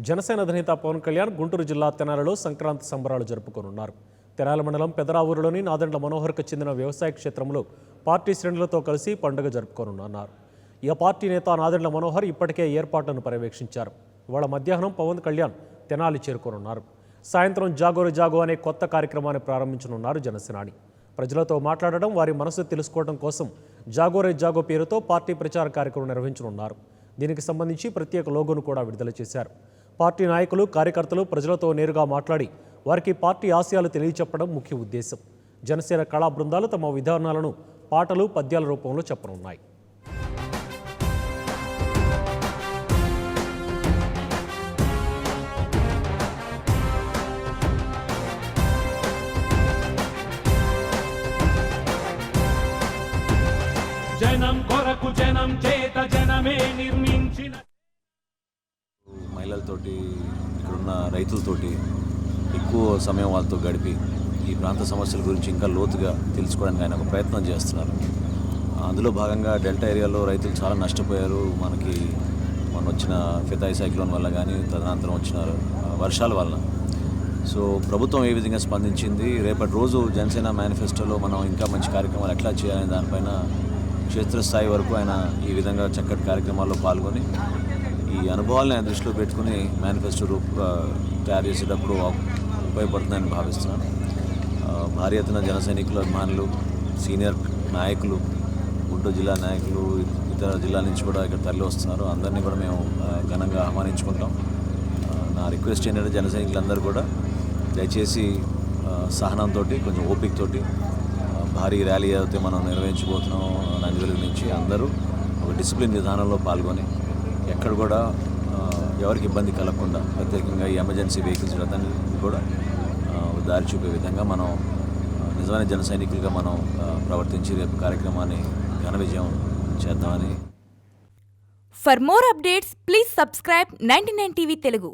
జనసేన అధినేత పవన్ కళ్యాణ్ గుంటూరు జిల్లా తెనాలిలో సంక్రాంతి సంబరాలు జరుపుకోనున్నారు. తెనాలి మండలం పెదరావూరులోని నాదెండ్ల మనోహర్కు చెందిన వ్యవసాయ క్షేత్రంలో పార్టీ శ్రేణులతో కలిసి పండుగ జరుపుకోనున్నారు. ఈ పార్టీ నేత నాదెండ్ల మనోహర్ ఇప్పటికే ఏర్పాట్లను పర్యవేక్షించారు. ఇవాళ మధ్యాహ్నం పవన్ కళ్యాణ్ తెనాలి చేరుకోనున్నారు. సాయంత్రం జాగోరు జాగో అనే కొత్త కార్యక్రమాన్ని ప్రారంభించనున్నారు జనసేనాని. ప్రజలతో మాట్లాడడం, వారి మనసు తెలుసుకోవడం కోసం జాగోరే జాగో పేరుతో పార్టీ ప్రచార కార్యక్రమం నిర్వహించనున్నారు. దీనికి సంబంధించి ప్రత్యేక లోగోను కూడా విడుదల చేశారు. పార్టీ నాయకులు, కార్యకర్తలు ప్రజలతో నేరుగా మాట్లాడి వారికి పార్టీ ఆశయాలు తెలియచెప్పడం ముఖ్య ఉద్దేశం. జనసేన కళా బృందాలు తమ విధానాలను పాటలు, పద్యాల రూపంలో చెప్పనున్నాయి. జనం కొరకు జనం చేత జనమే నిర్మించిన మహిళలతోటి, ఇక్కడున్న రైతులతోటి ఎక్కువ సమయం వాళ్ళతో గడిపి ఈ ప్రాంత సమస్యల గురించి ఇంకా లోతుగా తెలుసుకోవడానికి ఆయన ఒక ప్రయత్నం చేస్తున్నారు. అందులో భాగంగా డెల్టా ఏరియాలో రైతులు చాలా నష్టపోయారు. మన వచ్చిన ఫితాయి సైక్లోన్ వల్ల కానీ, తదనంతరం వచ్చిన వర్షాల వల్ల. సో ప్రభుత్వం ఏ విధంగా స్పందించింది, రేపటి రోజు జనసేన మేనిఫెస్టోలో మనం ఇంకా మంచి కార్యక్రమాలు ఎట్లా చేయాలనే దానిపైన క్షేత్రస్థాయి వరకు ఆయన ఈ విధంగా చక్కటి కార్యక్రమాల్లో పాల్గొని ఈ అనుభవాలను ఆయన దృష్టిలో పెట్టుకుని మేనిఫెస్టో తయారు చేసేటప్పుడు ఉపయోగపడుతుందని భావిస్తున్నాను. భారీ ఎత్తున జన సైనికులు, అభిమానులు, సీనియర్ నాయకులు, గుంటూరు జిల్లా నాయకులు, ఇతర జిల్లాల నుంచి కూడా ఇక్కడ తరలి వస్తున్నారు. అందరినీ కూడా మేము ఘనంగా ఆహ్వానించుకుంటాం. నా రిక్వెస్ట్ ఏంటంటే జన సైనికులందరూ కూడా దయచేసి సహనంతో, కొంచెం ఓపికతోటి భారీ ర్యాలీ అయితే మనం నిర్వహించబోతున్నాం నందివెలుగు నుంచి, అందరూ ఒక డిసిప్లిన్ విధానంలో పాల్గొని ఎక్కడ కూడా ఎవరికి ఇబ్బంది కలగకుండా, ప్రత్యేకంగా ఈ ఎమర్జెన్సీ వెహికల్స్ అతన్ని కూడా దారి చూపే విధంగా మనం నిజమైన జన సైనికులుగా మనం ప్రవర్తించి రేపు కార్యక్రమాన్ని ఘన విజయం చేద్దామని. For more updates, please subscribe 99 TV Telugu.